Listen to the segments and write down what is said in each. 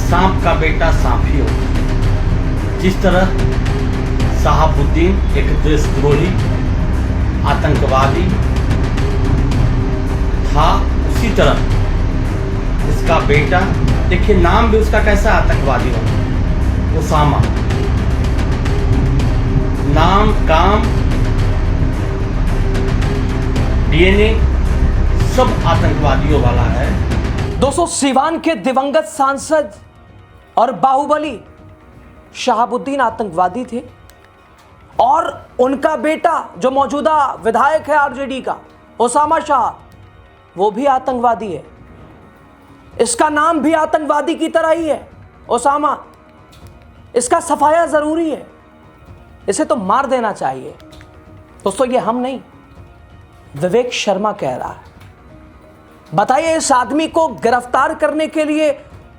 सांप का बेटा सांप ही होगा। जिस तरह शहाबुद्दीन एक देशद्रोही आतंकवादी था, उसी तरह इसका बेटा, देखिए नाम भी उसका कैसा आतंकवादी होगा, उसामा। नाम, काम, डीएनए सब आतंकवादियों वाला है। दोस्तों, सीवान के दिवंगत सांसद और बाहुबली शहाबुद्दीन आतंकवादी थे और उनका बेटा जो मौजूदा विधायक है आरजेडी का, उसामा शाह, वो भी आतंकवादी है। इसका नाम भी आतंकवादी की तरह ही है, उसामा। इसका सफाया जरूरी है, इसे तो मार देना चाहिए। दोस्तों, ये हम नहीं, विवेक शर्मा कह रहा है। बताइए, इस आदमी को गिरफ्तार करने के लिए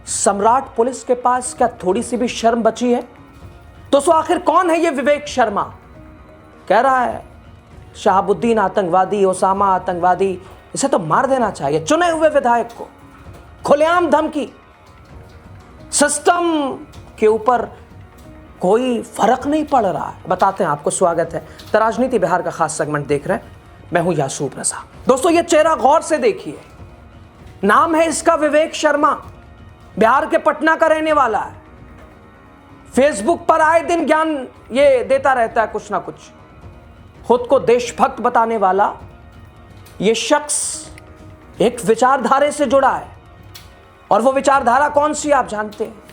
सम्राट पुलिस के पास क्या थोड़ी सी भी शर्म बची है? दोस्तों, आखिर कौन है ये विवेक शर्मा? कह रहा है शहाबुद्दीन आतंकवादी, उसामा आतंकवादी, इसे तो मार देना चाहिए। चुने हुए विधायक को खुलेआम धमकी। सिस्टम के ऊपर कोई फर्क नहीं पड़ रहा है। बताते हैं आपको। स्वागत है द राजनीति बिहार का खास सेगमेंट देख रहे हैं, मैं हूं यासूब रजा। दोस्तों, ये चेहरा गौर से देखिए। नाम है इसका विवेक शर्मा, बिहार के पटना का रहने वाला है। फेसबुक पर आए दिन ज्ञान ये देता रहता है कुछ ना कुछ। खुद को देशभक्त बताने वाला ये शख्स एक विचारधारा से जुड़ा है, और वो विचारधारा कौन सी आप जानते हैं।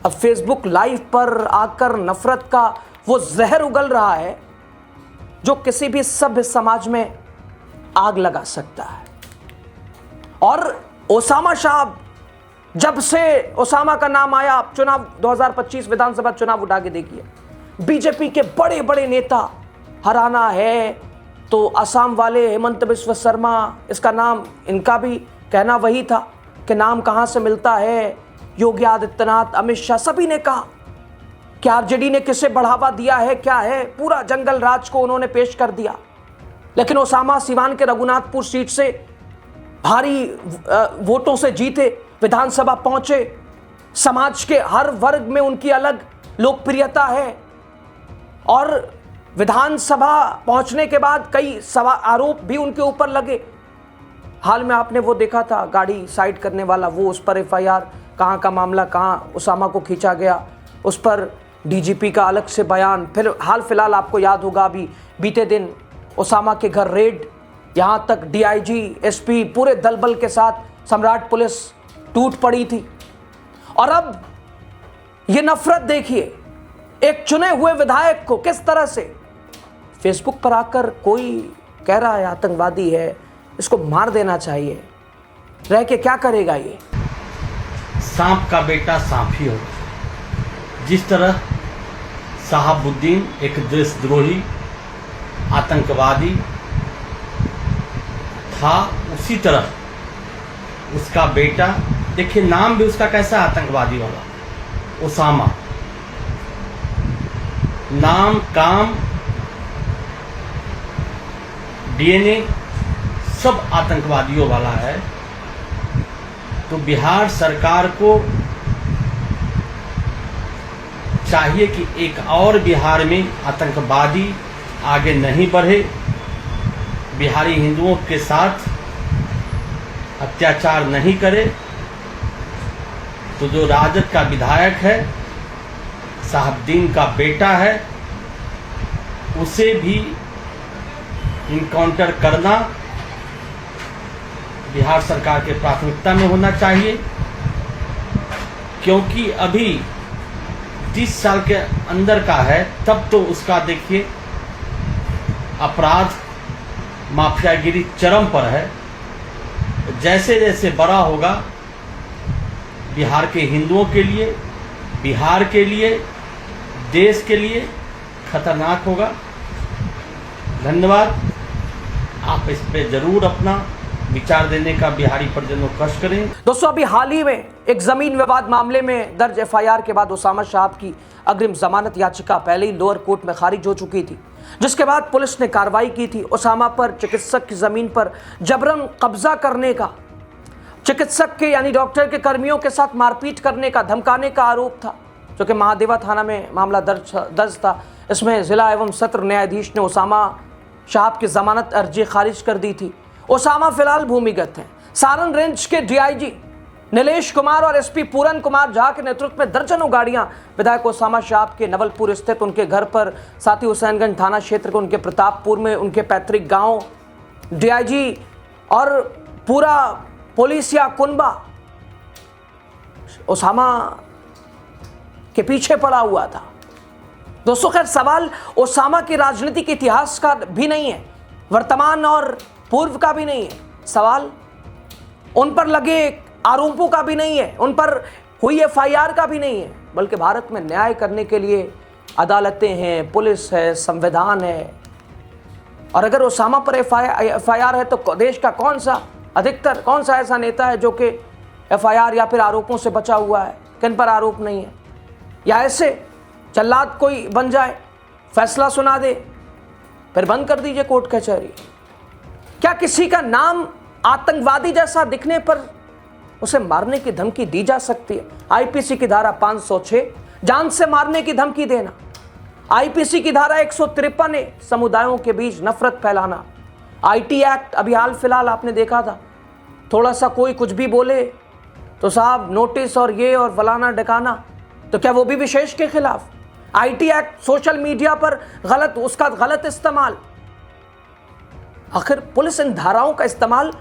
अब फेसबुक लाइव पर आकर नफरत का वो जहर उगल रहा है जो किसी भी सभ्य समाज में आग लगा सकता है। और उसामा शाह, जब से उसामा का नाम आया, चुनाव 2025 विधानसभा चुनाव उठा के देखिए, बीजेपी के बड़े बड़े नेता हराना है तो असम वाले हेमंत बिस्व शर्मा, इसका नाम, इनका भी कहना वही था कि नाम कहां से मिलता है। योगी आदित्यनाथ, अमित शाह, सभी ने कहा कि आरजेडी ने किसे बढ़ावा दिया है, क्या है, पूरा जंगल राज को उन्होंने पेश कर दिया। लेकिन उसामा सीवान के रघुनाथपुर सीट से भारी वोटों से जीते, विधानसभा पहुंचे। समाज के हर वर्ग में उनकी अलग लोकप्रियता है, और विधानसभा पहुंचने के बाद कई आरोप भी उनके ऊपर लगे। हाल में आपने वो देखा था, गाड़ी साइड करने वाला, वो उस पर एफआईआर, कहाँ का मामला, कहाँ उसामा को खींचा गया, उस पर डीजीपी का अलग से बयान। फिर हाल फिलहाल आपको याद होगा, अभी बीते दिन उसामा के घर रेड, यहाँ तक डीआईजी, एसपी, पूरे दल बल के साथ सम्राट पुलिस टूट पड़ी थी। और अब ये नफरत देखिए, एक चुने हुए विधायक को किस तरह से फेसबुक पर आकर कोई कह रहा है आतंकवादी है, इसको मार देना चाहिए। रह के क्या करेगा ये? सांप का बेटा सांप ही होगा। जिस तरह शहाबुद्दीन एक देशद्रोही आतंकवादी था, उसी तरह उसका बेटा, देखिए नाम भी उसका कैसा आतंकवादी वाला, उसामा। नाम, काम, डीएनए सब आतंकवादियों वाला है। तो बिहार सरकार को चाहिए कि एक और बिहार में आतंकवादी आगे नहीं बढ़े, बिहारी हिंदुओं के साथ अत्याचार नहीं करे। तो जो राजद का विधायक है, शहाबुद्दीन का बेटा है, उसे भी इनकाउंटर करना बिहार सरकार के प्राथमिकता में होना चाहिए। क्योंकि अभी 30 साल के अंदर का है, तब तो उसका देखिए अपराध, माफियागिरी चरम पर है। जैसे जैसे बड़ा होगा, बिहार के हिंदुओं के लिए, बिहार के लिए, देश के लिए खतरनाक होगा। धन्यवाद। आप इस पे जरूर अपना विचार देने का बिहारी परिजनों को कष्ट करें। दोस्तों, अभी हाल ही में एक जमीन विवाद मामले में दर्ज एफआईआर के बाद उसामा शाह की अग्रिम जमानत याचिका पहले ही लोअर कोर्ट में खारिज हो चुकी थी, जिसके बाद पुलिस ने कार्रवाई की थी। उसामा पर चिकित्सक की जमीन पर जबरन कब्जा करने का चिकित्सक के यानी डॉक्टर के कर्मियों के साथ मारपीट करने का, धमकाने का आरोप था, जो कि महादेवा थाना में मामला दर्ज था। इसमें जिला एवं सत्र न्यायाधीश ने ओसामा शाहब की जमानत अर्जी खारिज कर दी थी। ओसामा फिलहाल भूमिगत हैं। सारण रेंज के डीआईजी नीलेश कुमार और एसपी पूरन कुमार झा के नेतृत्व में दर्जनों गाड़ियां विधायक ओसामा शाहब के नवलपुर स्थित उनके घर पर, साथ ही हुसैनगंज थाना क्षेत्र के उनके प्रतापपुर में उनके पैतृक गांव, डीआईजी और पूरा पुलिस या कुनबा ओसामा के पीछे पड़ा हुआ था। दोस्तों, खैर सवाल ओसामा के राजनीतिक इतिहास का भी नहीं है, वर्तमान और पूर्व का भी नहीं है, सवाल उन पर लगे आरोपों का भी नहीं है, उन पर हुई एफआईआर का भी नहीं है, बल्कि भारत में न्याय करने के लिए अदालतें हैं, पुलिस है, संविधान है। और अगर ओसामा पर एफआईआर है तो देश का कौन सा ऐसा नेता है जो कि एफआईआर या फिर आरोपों से बचा हुआ है, किन पर आरोप नहीं है? या ऐसे जल्लाद कोई बन जाए, फैसला सुना दे, फिर बंद कर दीजिए कोर्ट कचहरी। क्या किसी का नाम आतंकवादी जैसा दिखने पर उसे मारने की धमकी दी जा सकती है? आईपीसी की धारा 506 जान से मारने की धमकी देना, आईपीसी की धारा 153 है समुदायों के बीच नफरत फैलाना, आईटी एक्ट अभी हाल फिलहाल आपने देखा था, थोड़ा सा कोई कुछ भी बोले तो साहब नोटिस और ये और फलाना ढकाना, तो क्या वो भी विशेष के खिलाफ? आईटी एक्ट, सोशल मीडिया पर उसका गलत इस्तेमाल। आखिर पुलिस इन धाराओं का इस्तेमाल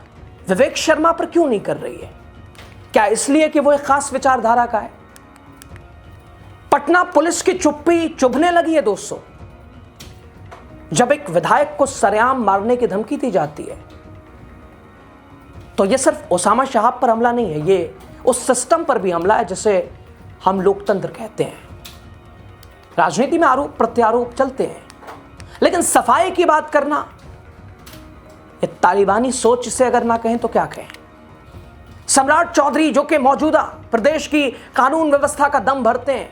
विवेक शर्मा पर क्यों नहीं कर रही है? क्या इसलिए कि वो एक खास विचारधारा का है? पटना पुलिस की चुप्पी चुभने लगी है दोस्तों, जब एक विधायक को सरेआम मारने की धमकी दी जाती है। तो ये सिर्फ ओसामा शाहब पर हमला नहीं है, ये उस सिस्टम पर भी हमला है जिसे हम लोकतंत्र कहते हैं। राजनीति में आरोप प्रत्यारोप चलते हैं, लेकिन सफाई की बात करना, ये तालिबानी सोच से अगर ना कहें तो क्या कहें। सम्राट चौधरी जो कि मौजूदा प्रदेश की कानून व्यवस्था का दम भरते हैं,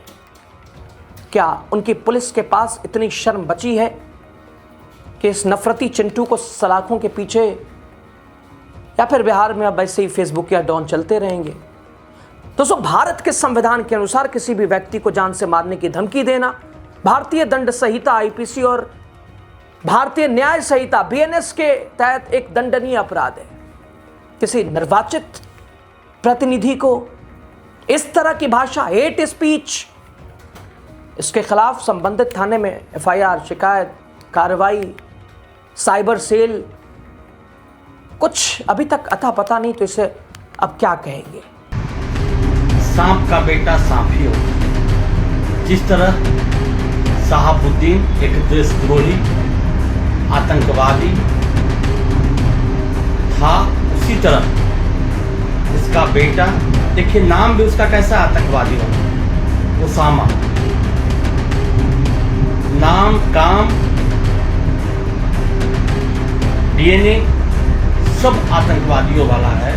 क्या उनकी पुलिस के पास इतनी शर्म बची है कि इस नफरती चिंटू को सलाखों के पीछे, या फिर बिहार में अब ऐसे ही फेसबुक या डॉन चलते रहेंगे? दोस्तों, भारत के संविधान के अनुसार किसी भी व्यक्ति को जान से मारने की धमकी देना भारतीय दंड संहिता आईपीसी और भारतीय न्याय संहिता बीएनएस के तहत एक दंडनीय अपराध है। किसी निर्वाचित प्रतिनिधि को इस तरह की भाषा, हेट स्पीच, इसके खिलाफ संबंधित थाने में एफआईआर, शिकायत, कार्रवाई, साइबर सेल, कुछ अभी तक अता पता नहीं, तो इसे अब क्या कहेंगे? सांप का बेटा सांप ही होगा। जिस तरह शहाबुद्दीन एक देशद्रोही आतंकवादी था, उसी तरह इसका बेटा, देखिए नाम भी उसका कैसा आतंकवादी होगा, ओसामा। नाम, काम, डीएनए सब आतंकवादियों वाला है।